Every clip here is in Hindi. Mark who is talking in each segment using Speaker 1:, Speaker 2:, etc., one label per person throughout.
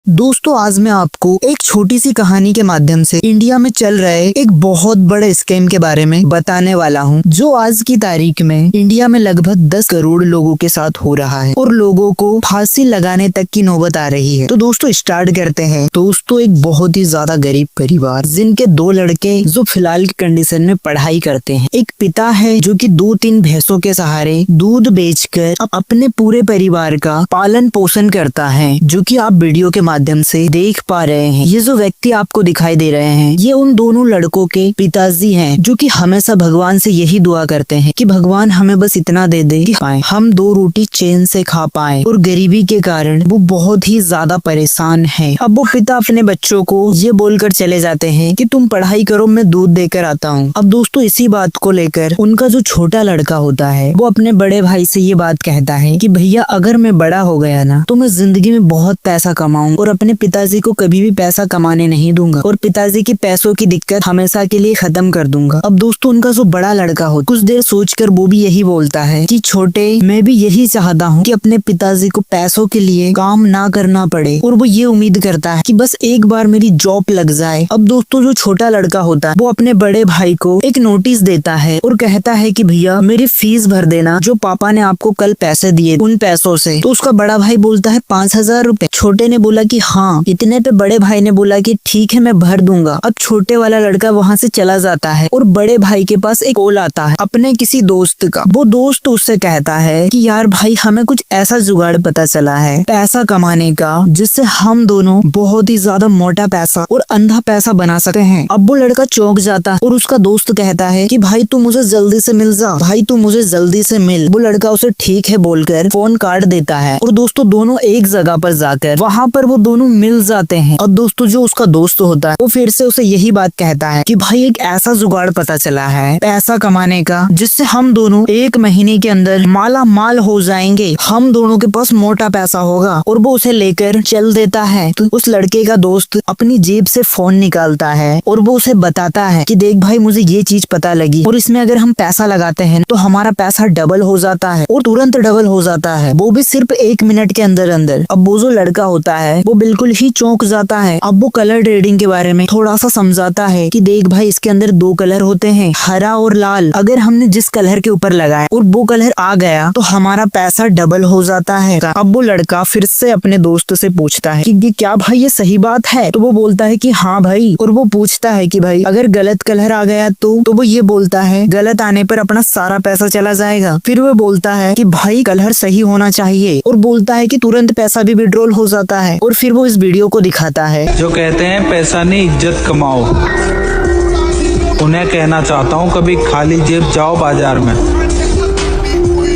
Speaker 1: दोस्तों आज मैं आपको एक छोटी सी कहानी के माध्यम से इंडिया में चल रहे एक बहुत बड़े स्कैम के बारे में बताने वाला हूं, जो आज की तारीख में इंडिया में लगभग 10 करोड़ लोगों के साथ हो रहा है और लोगों को फांसी लगाने तक की नौबत आ रही है। तो दोस्तों स्टार्ट करते हैं। दोस्तों एक बहुत ही ज्यादा गरीब परिवार जिनके 2 लड़के जो फिलहाल की कंडीशन में पढ़ाई करते हैं। एक पिता है जो कि 2-3 भैंसों के सहारे दूध बेचकर अपने पूरे परिवार का पालन पोषण करता है, जो कि आप वीडियो के माध्यम से देख पा रहे हैं। ये जो व्यक्ति आपको दिखाई दे रहे हैं ये उन दोनों लड़कों के पिताजी हैं, जो कि हमेशा भगवान से यही दुआ करते हैं कि भगवान हमें बस इतना दे दे कि हम 2 रोटी चैन से खा पाए। और गरीबी के कारण वो बहुत ही ज्यादा परेशान है। अब वो पिता अपने बच्चों को ये बोलकर चले जाते हैं कि तुम पढ़ाई करो, मैं दूध देकर आता हूँ। अब दोस्तों इसी बात को लेकर उनका जो छोटा लड़का होता है वो अपने बड़े भाई से ये बात कहता है कि भैया अगर मैं बड़ा हो गया ना तो मैं जिंदगी में बहुत पैसा कमाऊं और अपने पिताजी को कभी भी पैसा कमाने नहीं दूंगा और पिताजी की पैसों की दिक्कत हमेशा के लिए खत्म कर दूंगा। अब दोस्तों उनका जो बड़ा लड़का हो कुछ देर सोचकर वो भी यही बोलता है कि छोटे, मैं भी यही चाहता हूँ कि अपने पिताजी को पैसों के लिए काम ना करना पड़े और वो ये उम्मीद करता है कि बस एक बार मेरी जॉब लग जाए। अब दोस्तों जो छोटा लड़का होता है वो अपने बड़े भाई को एक नोटिस देता है और कहता है कि भैया मेरी फीस भर देना, जो पापा ने आपको कल पैसे दिए उन पैसों से। तो उसका बड़ा भाई बोलता है 5,000 रुपए। छोटे ने बोला कि हाँ। इतने पे बड़े भाई ने बोला कि ठीक है मैं भर दूंगा। अब छोटे वाला लड़का वहाँ से चला जाता है और बड़े भाई के पास एक कॉल आता है अपने किसी दोस्त का। वो दोस्त उससे कहता है कि यार भाई हमें कुछ ऐसा जुगाड़ पता चला है पैसा कमाने का जिससे हम दोनों बहुत ही ज्यादा मोटा पैसा और अंधा पैसा बना सकते हैं। अब वो लड़का चौंक जाता है और उसका दोस्त कहता है कि भाई तू मुझे जल्दी से मिल जा, भाई तू मुझे जल्दी से मिल। वो लड़का उसे ठीक है बोलकर फोन काट देता है और दोस्तों दोनों एक जगह पर जाकर वहाँ पर वो दोनों मिल जाते हैं। और दोस्तों जो उसका दोस्त होता है वो फिर से उसे यही बात कहता है कि भाई एक ऐसा जुगाड़ पता चला है पैसा कमाने का जिससे हम दोनों 1 महीने के अंदर माला माल हो जाएंगे, हम दोनों के पास मोटा पैसा होगा। और वो उसे लेकर चल देता है। तो उस लड़के का दोस्त अपनी जेब से फोन निकालता है और वो उसे बताता है कि देख भाई मुझे ये चीज पता लगी और इसमें अगर हम पैसा लगाते हैं तो हमारा पैसा डबल हो जाता है और तुरंत डबल हो जाता है, वो भी सिर्फ 1 मिनट के अंदर अंदर। अब वो जो लड़का होता है वो बिल्कुल ही चौंक जाता है। अब वो कलर ट्रेडिंग के बारे में थोड़ा सा समझाता है कि देख भाई इसके अंदर 2 कलर होते हैं, हरा और लाल। अगर हमने जिस कलर के ऊपर लगाया और वो कलर आ गया तो हमारा पैसा डबल हो जाता है। अब वो लड़का फिर से अपने दोस्त से पूछता है कि क्या भाई ये सही बात है? तो वो बोलता है कि हाँ भाई। और वो पूछता है कि भाई अगर गलत कलर आ गया तो वो ये बोलता है गलत आने पर अपना सारा पैसा चला जाएगा। फिर वो बोलता है कि भाई कलर सही होना चाहिए और बोलता है कि तुरंत पैसा भी विड्रॉल हो जाता है। और फिर वो इस वीडियो को दिखाता है।
Speaker 2: जो कहते हैं पैसा नहीं इज्जत कमाओ, उन्हें कहना चाहता हूँ कभी खाली जेब जाओ बाजार में,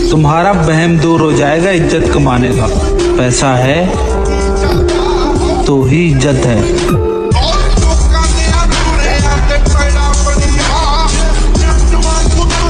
Speaker 2: तुम्हारा वहम दूर हो जाएगा इज्जत कमाने का। पैसा है तो ही इज्जत है।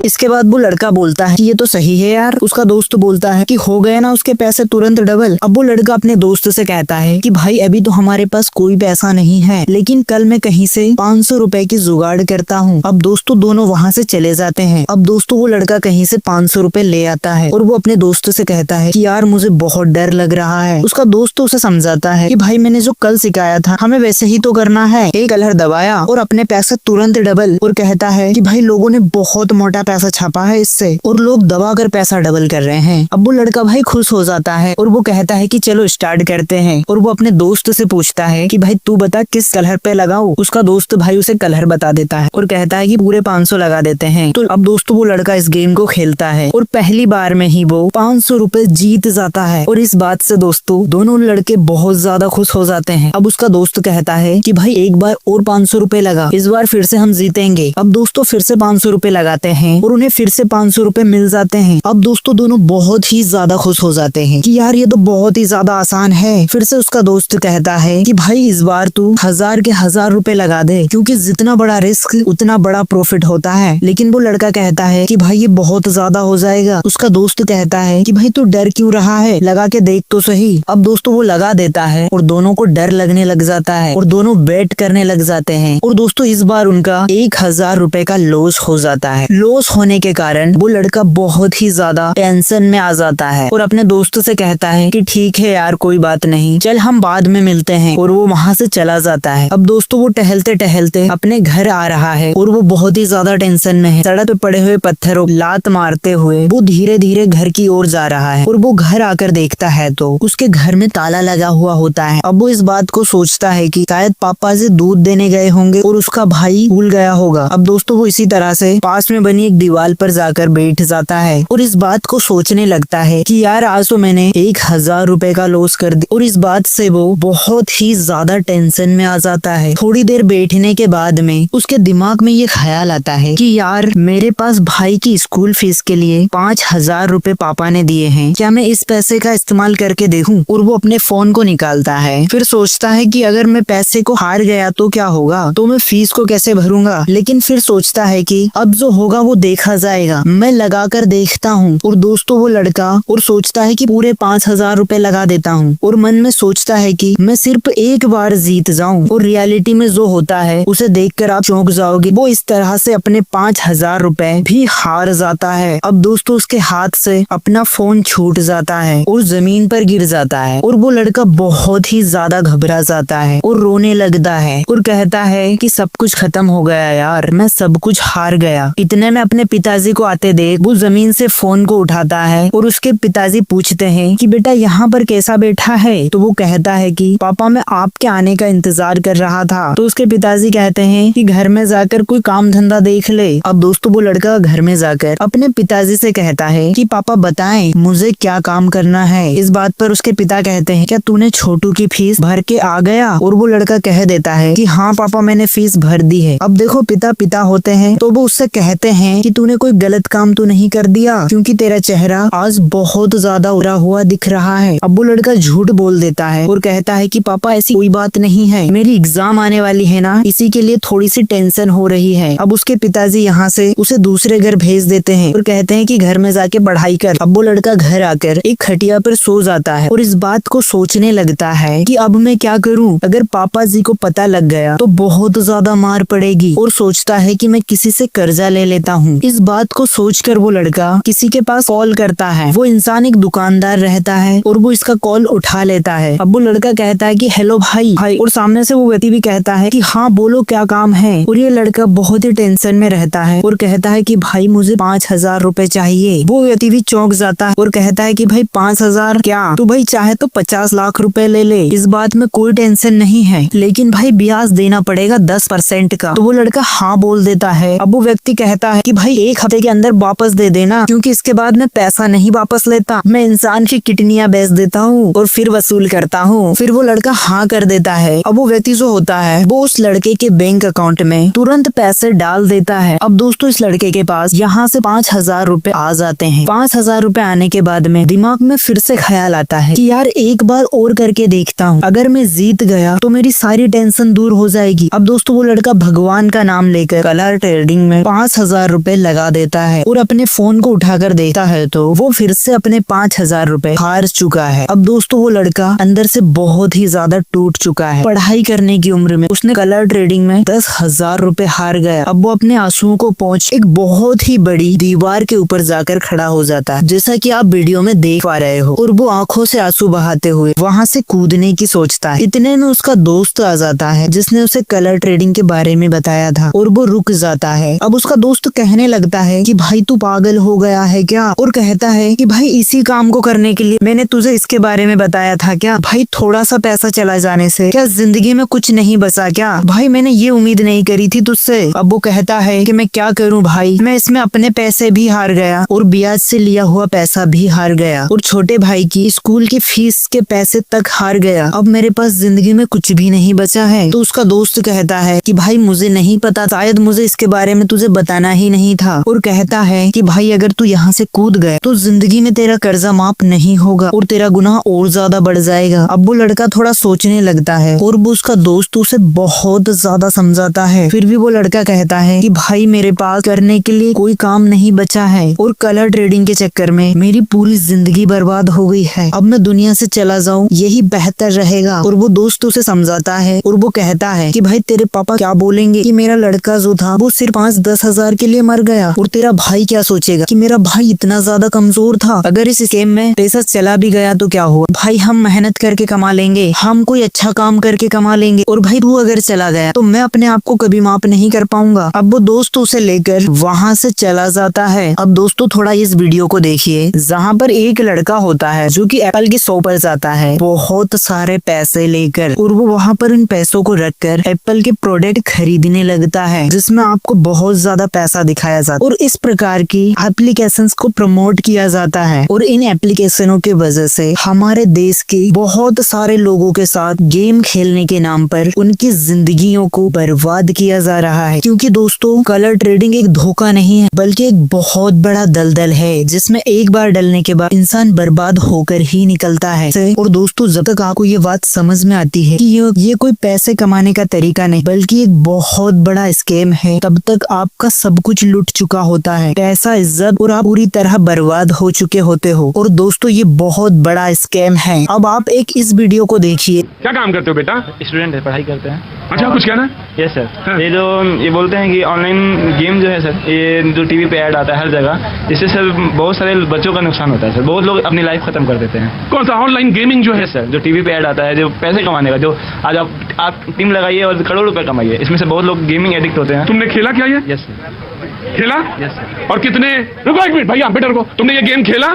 Speaker 1: इसके बाद वो लड़का बोलता है कि ये तो सही है यार। उसका दोस्त बोलता है कि हो गए ना उसके पैसे तुरंत डबल। अब वो लड़का अपने दोस्त से कहता है कि भाई अभी तो हमारे पास कोई पैसा नहीं है, लेकिन कल मैं कहीं से 500 रुपए की जुगाड़ करता हूँ। अब दोस्तों दोनों वहाँ से चले जाते हैं। अब दोस्तों वो लड़का कहीं से 500 रुपए ले आता है और वो अपने दोस्त से कहता है कि यार मुझे बहुत डर लग रहा है। उसका दोस्त उसे समझाता है कि भाई मैंने जो कल सिखाया था हमें वैसे ही तो करना है। एक कलर दबाया और अपने पैसे तुरंत डबल। और कहता है कि भाई लोगों ने बहुत मोटा पैसा छापा है इससे और लोग दबा कर पैसा डबल कर रहे हैं। अब वो लड़का भाई खुश हो जाता है और वो कहता है कि चलो स्टार्ट करते हैं। और वो अपने दोस्त से पूछता है कि भाई तू बता किस कलर पे लगाऊं। उसका दोस्त भाई उसे कलर बता देता है और कहता है कि पूरे 500 लगा देते हैं। तो अब दोस्तों वो लड़का इस गेम को खेलता है और पहली बार में ही वो 500 रुपए जीत जाता है। और इस बात से दोस्तों दोनों लड़के बहुत ज्यादा खुश हो जाते हैं। अब उसका दोस्त कहता है कि भाई एक बार और 500 रुपए लगा, इस बार फिर से हम जीतेंगे। अब दोस्तों फिर से 500 रुपए लगाते हैं और उन्हें फिर से 500 रुपए मिल जाते हैं। अब दोस्तों दोनों बहुत ही ज्यादा खुश हो जाते हैं कि यार ये तो बहुत ही ज्यादा आसान है। फिर से उसका दोस्त कहता है कि भाई इस बार तू 1000 के 1000 रुपए लगा दे, क्योंकि जितना बड़ा रिस्क उतना बड़ा प्रॉफिट होता है। लेकिन वो लड़का कहता है कि भाई ये बहुत ज्यादा हो जाएगा। उसका दोस्त कहता है कि भाई तू डर क्यों रहा है, लगा के देख तो सही। अब दोस्तों वो लगा देता है और दोनों को डर लगने लग जाता है और दोनों बेट करने लग जाते हैं। और दोस्तों इस बार उनका 1000 रुपए का लॉस हो जाता है। लॉस होने के कारण वो लड़का बहुत ही ज्यादा टेंशन में आ जाता है और अपने दोस्तों से कहता है कि ठीक है यार, कोई बात नहीं, चल हम बाद में मिलते हैं, और वो वहाँ से चला जाता है। अब दोस्तों वो टहलते टहलते अपने घर आ रहा है और वो बहुत ही ज्यादा टेंशन में है। सड़क पे पड़े हुए पत्थरों लात मारते हुए वो धीरे धीरे घर की ओर जा रहा है और वो घर आकर देखता है तो उसके घर में ताला लगा हुआ होता है। अब वो इस बात को सोचता है कि शायद पापा से दूध देने गए होंगे और उसका भाई भूल गया होगा। अब दोस्तों वो इसी तरह से पास में बनी एक दीवार पर जाकर बैठ जाता है और इस बात को सोचने लगता है कि यार आज तो मैंने 1000 रुपए का लॉस कर दिया, और इस बात से वो बहुत ही ज्यादा टेंशन में आ जाता है। थोड़ी देर बैठने के बाद में उसके दिमाग में ये ख्याल आता है कि यार मेरे पास भाई की स्कूल फीस के लिए 5000 रुपए पापा ने दिए हैं, क्या मैं इस पैसे का इस्तेमाल करके देखूं? और वो अपने फोन को निकालता है। फिर सोचता है कि अगर मैं पैसे को हार गया तो क्या होगा, तो मैं फीस को कैसे भरूंगा। लेकिन फिर सोचता है कि अब जो होगा वो देखा जाएगा, मैं लगा कर देखता हूँ। और दोस्तों वो लड़का और सोचता है कि पूरे 5000 रुपए लगा देता हूँ, और मन में सोचता है कि मैं सिर्फ एक बार जीत जाऊं, और रियलिटी में जो होता है उसे देखकर आप चौंक जाओगे। वो इस तरह से अपने 5000 रुपए भी हार जाता है। अब दोस्तों उसके हाथ से अपना फोन छूट जाता है और जमीन पर गिर जाता है, और वो लड़का बहुत ही ज्यादा घबरा जाता है और रोने लगता है और कहता है कि सब कुछ खत्म हो गया यार, मैं सब कुछ हार गया। इतने में अपने पिताजी को आते देख वो जमीन से फोन को उठाता है और उसके पिताजी पूछते हैं कि बेटा यहाँ पर कैसा बैठा है। तो वो कहता है कि पापा मैं आपके आने का इंतजार कर रहा था। तो उसके पिताजी कहते हैं कि घर में जाकर कोई काम धंधा देख ले। अब दोस्तों वो लड़का घर में जाकर अपने पिताजी से कहता है कि पापा बताएं मुझे क्या काम करना है। इस बात पर उसके पिता कहते हैं क्या तूने छोटू की फीस भर के आ गया? और वो लड़का कह देता है कि हाँ पापा मैंने फीस भर दी है। अब देखो पिता होते हैं तो वो उससे कहते हैं कि तूने कोई गलत काम तो नहीं कर दिया, क्योंकि तेरा चेहरा आज बहुत ज्यादा उड़ा हुआ दिख रहा है। अब वो लड़का झूठ बोल देता है और कहता है कि पापा ऐसी कोई बात नहीं है, मेरी एग्जाम आने वाली है ना, इसी के लिए थोड़ी सी टेंशन हो रही है। अब उसके पिताजी यहाँ से उसे दूसरे घर भेज देते हैं और कहते हैं कि घर में जाके पढ़ाई कर। अब वो लड़का घर आकर एक खटिया पर सो जाता है और इस बात को सोचने लगता है कि अब मैं क्या करूं, अगर पापा जी को पता लग गया तो बहुत ज्यादा मार पड़ेगी। और सोचता है कि मैं किसी से कर्जा ले लेता हूँ। इस बात को सोचकर वो लड़का किसी के पास कॉल करता है। वो इंसान एक दुकानदार रहता है और वो इसका कॉल उठा लेता है। अब वो लड़का कहता है कि हेलो भाई, और सामने से वो व्यक्ति भी कहता है कि हाँ बोलो क्या काम है। और ये लड़का बहुत ही टेंशन में रहता है और कहता है कि भाई मुझे 5000 रुपए चाहिए। वो व्यक्ति भी चौंक जाता है और कहता है कि भाई 5000 क्या, तू भाई चाहे तो 50 लाख रुपए ले ले, इस बात में कोई टेंशन नहीं है, लेकिन भाई ब्याज देना पड़ेगा 10% का। तो वो लड़का हाँ बोल देता है। अब वो व्यक्ति कहता है कि भाई 1 हफ्ते के अंदर वापस दे देना, क्योंकि इसके बाद मैं पैसा नहीं वापस लेता, मैं इंसान की किडनियां बेच देता हूँ और फिर वसूल करता हूँ। फिर वो लड़का हाँ कर देता है। अब वो व्यक्ति जो होता है वो उस लड़के के बैंक अकाउंट में तुरंत पैसे डाल देता है। अब दोस्तों इस लड़के के पास यहाँ से 5000 रुपए आ जाते हैं। 5000 रुपए आने के बाद में दिमाग में फिर से ख्याल आता है कि यार एक बार और करके देखता हूँ, अगर मैं जीत गया तो मेरी सारी टेंशन दूर हो जाएगी। अब दोस्तों वो लड़का भगवान का नाम लेकर कलर ट्रेडिंग में 5000 रुपए लगा देता है और अपने फोन को उठाकर देखता है तो वो फिर से अपने 5000 रुपए हार चुका है। अब दोस्तों वो लड़का अंदर से बहुत ही ज्यादा टूट चुका है। पढ़ाई करने की उम्र में उसने कलर ट्रेडिंग में 10,000 रुपए हार गया। अब वो अपने आंसुओं को पोंछ एक बहुत ही बड़ी दीवार के ऊपर जाकर खड़ा हो जाता है, जैसा कि आप वीडियो में देख पा रहे हो। और वो आंखों से आंसू बहाते हुए वहां से कूदने की सोचता है। इतने में उसका दोस्त आ जाता है जिसने उसे कलर ट्रेडिंग के बारे में बताया था और वो रुक जाता है। अब उसका दोस्त कहने लगता है कि भाई तू पागल हो गया है क्या, और कहता है कि भाई इसी काम को करने के लिए मैंने तुझे इसके बारे में बताया था क्या, भाई थोड़ा सा पैसा चला जाने से क्या जिंदगी में कुछ नहीं बचा क्या, भाई मैंने ये उम्मीद नहीं करी थी तुझसे। अब वो कहता है कि मैं क्या करूं भाई, मैं इसमें अपने पैसे भी हार गया और ब्याज से लिया हुआ पैसा भी हार गया और छोटे भाई की स्कूल की फीस के पैसे तक हार गया। अब मेरे पास जिंदगी में कुछ भी नहीं बचा है। तो उसका दोस्त कहता है कि भाई मुझे नहीं पता, शायद मुझे इसके बारे में तुझे बताना ही नहीं था। और कहता है कि भाई अगर तू यहाँ से कूद गए तो जिंदगी में तेरा कर्जा माफ नहीं होगा और तेरा गुनाह और ज्यादा बढ़ जाएगा। अब वो लड़का थोड़ा सोचने लगता है और वो उसका दोस्त उसे बहुत ज्यादा समझाता है। फिर भी वो लड़का कहता है कि भाई मेरे पास करने के लिए कोई काम नहीं बचा है और कलर ट्रेडिंग के चक्कर में मेरी पूरी जिंदगी बर्बाद हो गई है। अब मैं दुनिया से चला जाऊं यही बेहतर रहेगा। और वो दोस्त उसे समझाता है और वो कहता है कि भाई तेरे पापा क्या बोलेंगे कि मेरा लड़का जो था वो सिर्फ 5-10 हजार के लिए मर गया और तेरा भाई क्या सोचेगा कि मेरा भाई इतना ज्यादा कमजोर था। अगर इस स्कीम में पैसा चला भी गया तो क्या हुआ भाई, हम मेहनत करके कमा लेंगे, हम कोई अच्छा काम करके कमा लेंगे। और भाई तू अगर चला गया तो मैं अपने आप को कभी माफ नहीं कर पाऊंगा। अब वो दोस्त उसे लेकर वहाँ से चला जाता है। अब दोस्तों थोड़ा इस वीडियो को देखिए, जहाँ पर एक लड़का होता है जो कि एप्पल की शॉप पर जाता है बहुत सारे पैसे लेकर, और वो वहाँ पर इन पैसों को रखकर एप्पल के प्रोडक्ट खरीदने लगता है, जिसमें आपको बहुत ज्यादा पैसा दिखाया जाता है और इस प्रकार की एप्लीकेशंस को प्रमोट किया जाता है। और इन एप्लीकेशनों की वजह से हमारे देश के बहुत सारे लोगों के साथ गेम खेलने के नाम पर उनकी जिंदगियों को बर्बाद किया जा रहा है। क्योंकि दोस्तों कलर ट्रेडिंग एक धोखा नहीं है बल्कि एक बहुत बड़ा दलदल है, जिसमें एक बार डलने के बाद इंसान बर्बाद होकर ही निकलता है। और दोस्तों जब तक आपको ये बात समझ में आती है कि ये कोई पैसे कमाने का तरीका नहीं बल्कि एक बहुत बड़ा स्कैम है, तब तक आपका सब कुछ लुट चुका होता है, पैसा, इज्जत, और आप पूरी तरह बर्बाद हो चुके होते हो। और दोस्तों ये बहुत बड़ा स्कैम है। अब आप एक इस वीडियो को देखिए।
Speaker 3: क्या काम करते हो बेटा?
Speaker 4: स्टूडेंट है, पढ़ाई करते हैं।
Speaker 3: अच्छा, कुछ कहना?
Speaker 4: Yes sir.
Speaker 3: हाँ।
Speaker 4: ये बोलते हैं कि ऑनलाइन गेम जो है सर, ये जो टीवी पे ऐड आता है हर जगह, इससे सर बहुत सारे बच्चों का नुकसान होता है सर। बहुत लोग अपनी लाइफ खत्म कर देते हैं।
Speaker 3: कौन सा ऑनलाइन गेमिंग जो है?
Speaker 4: यस सर, जो टीवी पे ऐड आता है, जो पैसे कमाने का, जो आज आप टीम लगाइए और करोड़ रुपए कमाइए, इसमें से बहुत लोग गेमिंग एडिक्ट होते हैं।
Speaker 3: तुमने खेला क्या ये?
Speaker 4: Yes sir.
Speaker 3: खेला?
Speaker 4: Yes sir.
Speaker 3: और कितने? रुको एक मिनट भैया, बेटा रुको। तुमने ये गेम खेला?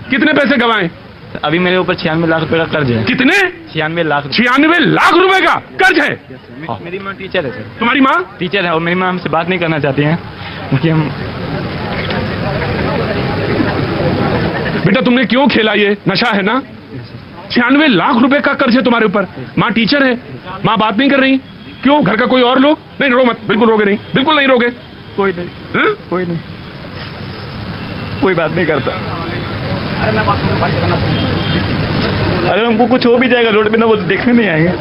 Speaker 3: कितने पैसे कमाए?
Speaker 4: अभी मेरे ऊपर 96 लाख रुपए का कर्ज है।
Speaker 3: कितने?
Speaker 4: 96 लाख।
Speaker 3: 96 लाख रुपए का कर्ज है?
Speaker 4: मेरी माँ टीचर है सर।
Speaker 3: तुम्हारी माँ
Speaker 4: टीचर है और मेरी माँ हमसे बात नहीं करना चाहती हैं क्योंकि हम।
Speaker 3: बेटा तुमने क्यों खेला? ये नशा है ना? 96 लाख रुपए का कर्ज है तुम्हारे ऊपर। माँ टीचर है, माँ बात नहीं कर रही, क्यों? घर का कोई और लोग? नहीं रो मत, बिल्कुल रोगे नहीं, बिल्कुल नहीं रोगे।
Speaker 4: कोई नहीं।
Speaker 3: हाँ?
Speaker 4: कोई नहीं, कोई बात नहीं करता। अरे हमको कुछ हो भी जाएगा रोड पे ना, वो देखने नहीं आएंगे।